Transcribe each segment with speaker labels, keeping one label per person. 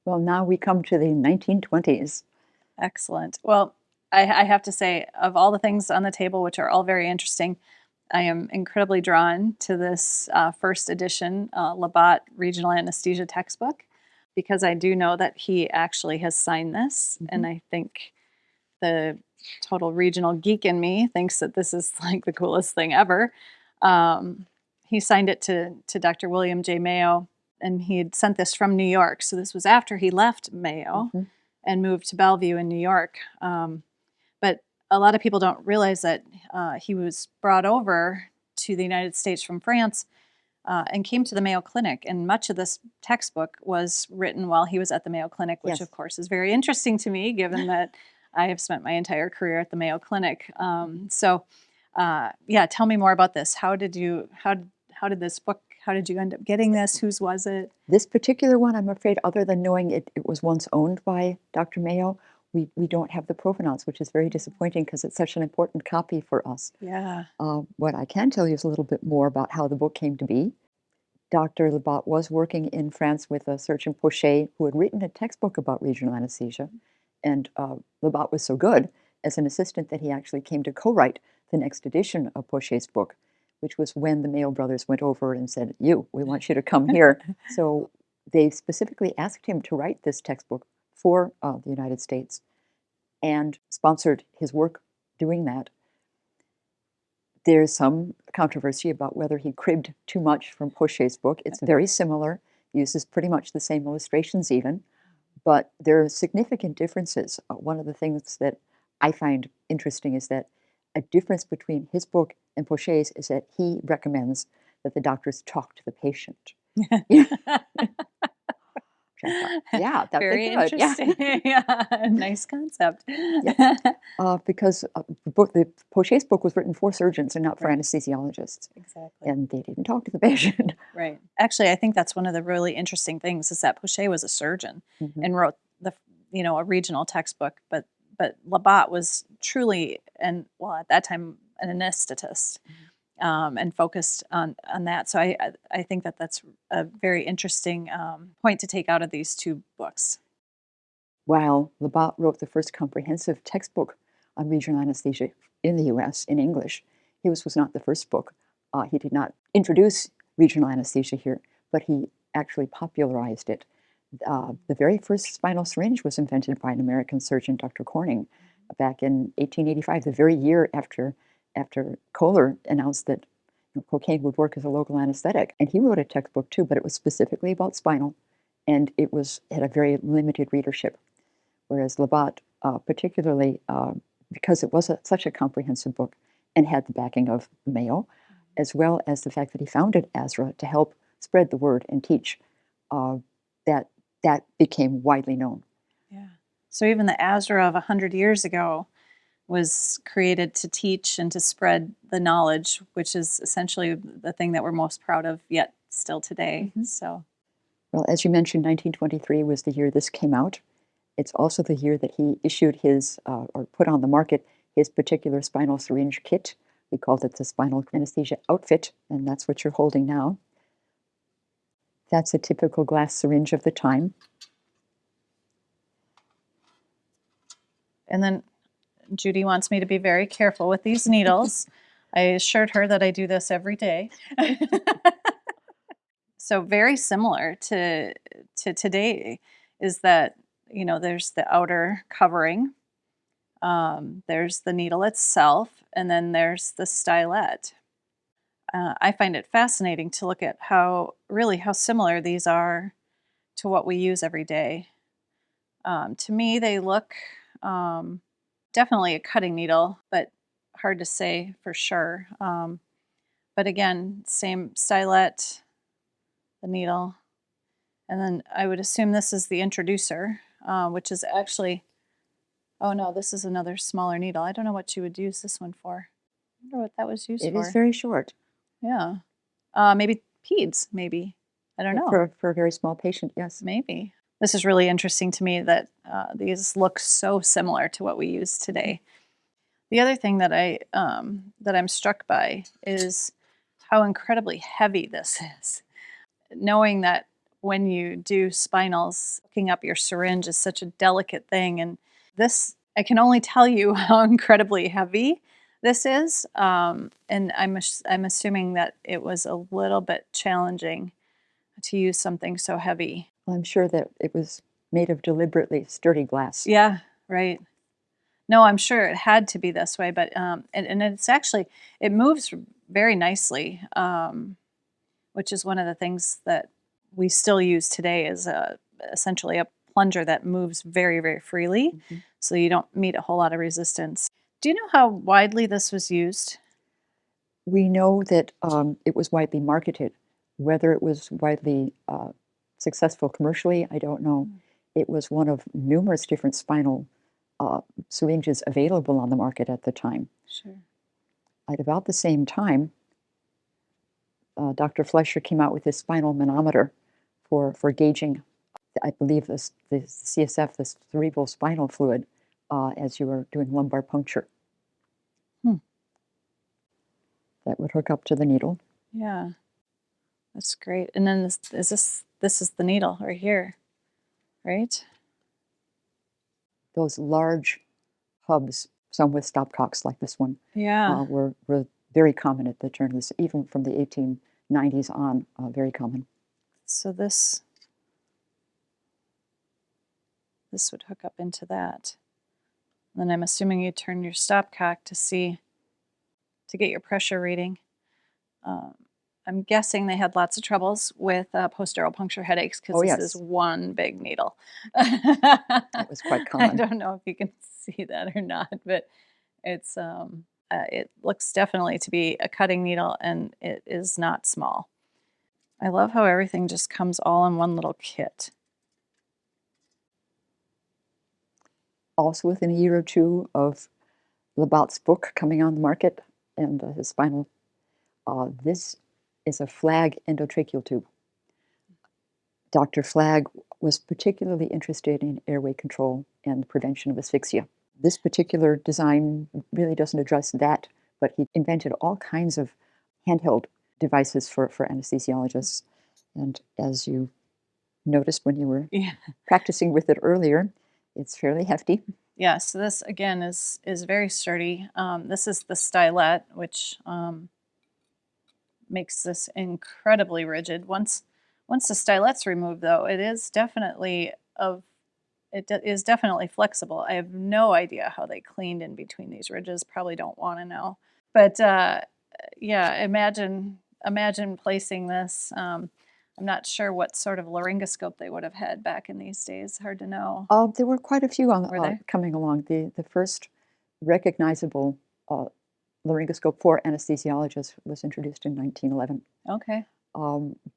Speaker 1: Well, now we come to the 1920s.
Speaker 2: Excellent. Well, I have to say, of all the things on the table, which are all very interesting, I am incredibly drawn to this first edition Labat Regional Anesthesia textbook, because I do know that he actually has signed this, and I think the total regional geek in me thinks that this is like the coolest thing ever. He signed it to Dr. William J. Mayo, and he had sent this from New York. So this was after he left Mayo and moved to Bellevue in New York. But a lot of people don't realize that he was brought over to the United States from France and came to the Mayo Clinic. And much of this textbook was written while he was at the Mayo Clinic, which of course is very interesting to me, given that I have spent my entire career at the Mayo Clinic. Yeah, tell me more about this. How did you end up getting this? Whose was it?
Speaker 1: This particular one, I'm afraid, other than knowing it was once owned by Dr. Mayo, we don't have the provenance, which is very disappointing because it's such an important copy for us.
Speaker 2: Yeah.
Speaker 1: What I can tell you is a little bit more about how the book came to be. Dr. Labat was working in France with a surgeon Pochet who had written a textbook about regional anesthesia. And Labat was so good as an assistant that he actually came to co-write the next edition of Pochet's book, which was when the Mayo brothers went over and said, we want you to come here. So they specifically asked him to write this textbook for the United States and sponsored his work doing that. There's some controversy about whether he cribbed too much from Pochet's book. It's very similar, uses pretty much the same illustrations even, but there are significant differences. One of the things that I find interesting is that a difference between his book and Pochet's is that he recommends that the doctors talk to the patient. Yeah, that's
Speaker 2: very interesting. Yeah. Nice concept.
Speaker 1: Because the Pochet's book was written for surgeons and not for anesthesiologists.
Speaker 2: Exactly.
Speaker 1: And they didn't talk to the patient.
Speaker 2: Right. Actually, I think that's one of the really interesting things is that Pochet was a surgeon and wrote a regional textbook, but Labat was truly, at that time, an anesthetist. And focused on that. So I think that's a very interesting point to take out of these two books.
Speaker 1: While Labat wrote the first comprehensive textbook on regional anesthesia in the U.S. in English, his was not the first book. He did not introduce regional anesthesia here, but he actually popularized it. The very first spinal syringe was invented by an American surgeon, Dr. Corning, back in 1885, the very year after Kohler announced that cocaine would work as a local anesthetic. And he wrote a textbook too, but it was specifically about spinal, and it had a very limited readership. Whereas Labat, particularly because it was such a comprehensive book and had the backing of Mayo, as well as the fact that he founded ASRA to help spread the word and teach, that became widely known.
Speaker 2: Yeah. So even the ASRA of 100 years ago was created to teach and to spread the knowledge, which is essentially the thing that we're most proud of yet still today. So,
Speaker 1: well, as you mentioned, 1923 was the year this came out. It's also the year that he issued his, or put on the market, his particular spinal syringe kit. We called it the spinal anesthesia outfit, and that's what you're holding now. That's a typical glass syringe of the time.
Speaker 2: And then Judy wants me to be very careful with these needles. I assured her that I do this every day. So very similar to today is that, there's the outer covering, there's the needle itself, and then there's the stylet. I find it fascinating to look at how similar these are to what we use every day. To me, they look definitely a cutting needle, but hard to say for sure. But again, same stylet, the needle, and then I would assume this is the introducer, which is actually, oh no, this is another smaller needle. I don't know what you would use this one for. I wonder what that was used for.
Speaker 1: It is very short.
Speaker 2: Yeah. Maybe peds, maybe. I don't know.
Speaker 1: For a very small patient, yes.
Speaker 2: Maybe. This is really interesting to me that these look so similar to what we use today. The other thing that I'm struck by is how incredibly heavy this is. Knowing that when you do spinals, hooking up your syringe is such a delicate thing. And this, I can only tell you how incredibly heavy this is. And I'm assuming that it was a little bit challenging to use something so heavy.
Speaker 1: I'm sure that it was made of deliberately sturdy glass.
Speaker 2: Yeah, right. No, I'm sure it had to be this way, but and it's actually, it moves very nicely, which is one of the things that we still use today is essentially a plunger that moves very, very freely, so you don't meet a whole lot of resistance. Do you know how widely this was used?
Speaker 1: We know that it was widely marketed. Whether it was widely successful commercially, I don't know. It was one of numerous different spinal syringes available on the market at the time.
Speaker 2: Sure.
Speaker 1: At about the same time, Dr. Fleischer came out with his spinal manometer for gauging, I believe, the CSF, this cerebral spinal fluid, as you were doing lumbar puncture. That would hook up to the needle.
Speaker 2: Yeah, that's great. And then this is the needle right here, right?
Speaker 1: Those large hubs, some with stopcocks like this one,
Speaker 2: Yeah.
Speaker 1: were very common at the turn of this, even from the 1890s on, very common.
Speaker 2: So this would hook up into that. And then I'm assuming you turn your stopcock to get your pressure reading. I'm guessing they had lots of troubles with post-dural puncture headaches because this is one big needle.
Speaker 1: That was quite common.
Speaker 2: I don't know if you can see that or not, but it's it looks definitely to be a cutting needle, and it is not small. I love how everything just comes all in one little kit.
Speaker 1: Also within a year or two of Labat's book coming on the market and his spinal, this is a Flagg endotracheal tube. Dr. Flagg was particularly interested in airway control and prevention of asphyxia. This particular design really doesn't address that, but he invented all kinds of handheld devices for anesthesiologists. And as you noticed when you were practicing with it earlier, it's fairly hefty.
Speaker 2: Yeah, so this again is very sturdy. This is the stylet, which makes this incredibly rigid. Once the stylet's removed, though, it is definitely flexible. I have no idea how they cleaned in between these ridges. Probably don't want to know. But yeah, imagine placing this. I'm not sure what sort of laryngoscope they would have had back in these days. Hard to know.
Speaker 1: There were quite a few coming along. The first recognizable laryngoscope for anesthesiologists was introduced in 1911.
Speaker 2: Okay.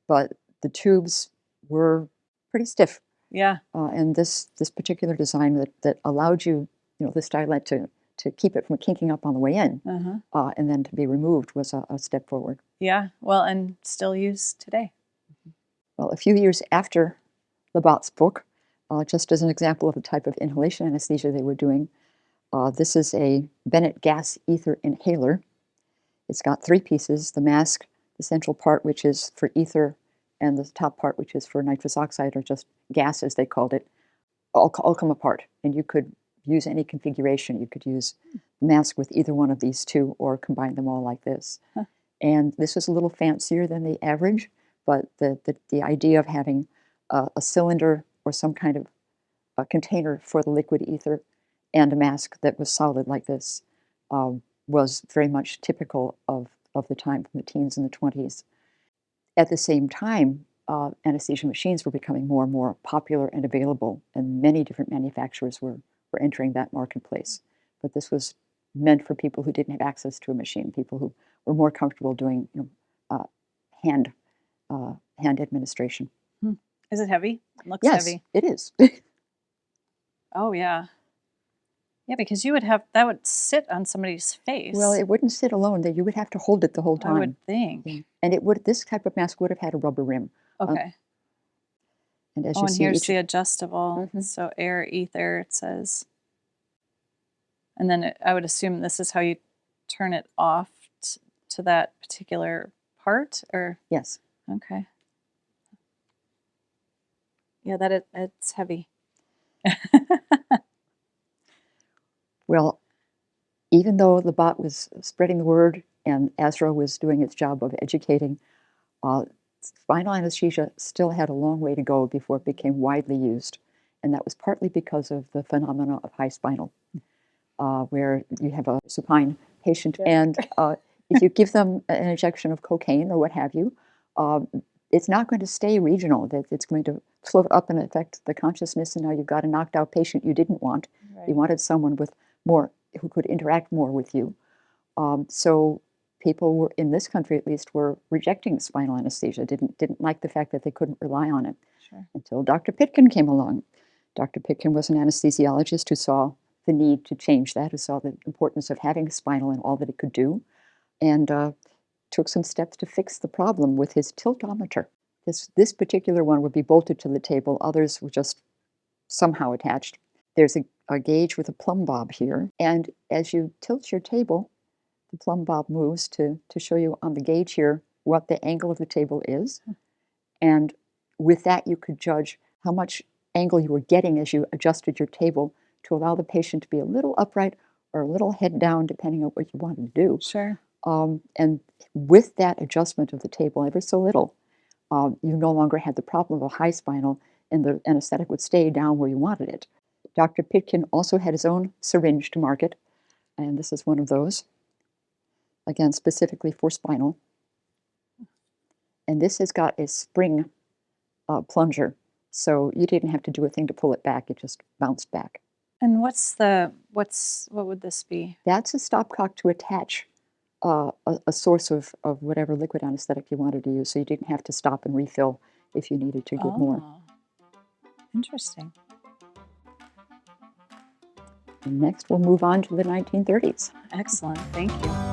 Speaker 1: But the tubes were pretty stiff.
Speaker 2: Yeah.
Speaker 1: And this particular design that allowed you, the stylet to keep it from kinking up on the way in, and then to be removed was a step forward.
Speaker 2: Yeah. Well, and still used today.
Speaker 1: Well, a few years after Labat's book, just as an example of the type of inhalation anesthesia they were doing, this is a Bennett gas ether inhaler. It's got three pieces: the mask, the central part, which is for ether, and the top part, which is for nitrous oxide, or just gas, as they called it, all come apart. And you could use any configuration. You could use the mask with either one of these two, or combine them all like this. And this was a little fancier than the average, but the idea of having a cylinder or some kind of a container for the liquid ether and a mask that was solid like this was very much typical of the time, from the teens and the 20s. At the same time, anesthesia machines were becoming more and more popular and available, and many different manufacturers were entering that marketplace. But this was meant for people who didn't have access to a machine, people who were more comfortable doing hand administration.
Speaker 2: Is it heavy? It looks heavy.
Speaker 1: Yes, it is.
Speaker 2: Oh, yeah. Yeah, because that would sit on somebody's face.
Speaker 1: Well, it wouldn't sit alone. You would have to hold it the whole time.
Speaker 2: I would think.
Speaker 1: Yeah. And this type of mask would have had a rubber rim.
Speaker 2: Okay.
Speaker 1: And as you see,
Speaker 2: here's the adjustable. So air, ether, it says. And then I would assume this is how you turn it off to that particular part, or?
Speaker 1: Yes.
Speaker 2: Okay. Yeah, it's heavy.
Speaker 1: Well, even though Labat was spreading the word and ASRA was doing its job of educating, spinal anesthesia still had a long way to go before it became widely used. And that was partly because of the phenomena of high spinal, where you have a supine patient, and if you give them an injection of cocaine or what have you, it's not going to stay regional. It's going to float up and affect the consciousness, and now you've got a knocked out patient you didn't want.
Speaker 2: Right.
Speaker 1: You wanted someone with more, who could interact more with you. So people were, in this country at least, were rejecting spinal anesthesia, didn't like the fact that they couldn't rely on it.
Speaker 2: Sure.
Speaker 1: Until Dr. Pitkin came along. Dr. Pitkin was an anesthesiologist who saw the need to change that, who saw the importance of having spinal and all that it could do, and took some steps to fix the problem with his tiltometer. This particular one would be bolted to the table, others were just somehow attached. There's a gauge with a plumb bob here, and as you tilt your table, the plumb bob moves to show you on the gauge here what the angle of the table is, and with that you could judge how much angle you were getting as you adjusted your table to allow the patient to be a little upright or a little head down, depending on what you wanted to do.
Speaker 2: Sure.
Speaker 1: And with that adjustment of the table, ever so little, you no longer had the problem of a high spinal, and the anesthetic would stay down where you wanted it. Dr. Pitkin also had his own syringe to market, and this is one of those, again, specifically for spinal. And this has got a spring plunger, so you didn't have to do a thing to pull it back, it just bounced back.
Speaker 2: And what would this be?
Speaker 1: That's a stopcock to attach a source of whatever liquid anesthetic you wanted to use, so you didn't have to stop and refill if you needed to give more.
Speaker 2: Interesting.
Speaker 1: And next, we'll move on to the 1930s.
Speaker 2: Excellent. Thank you.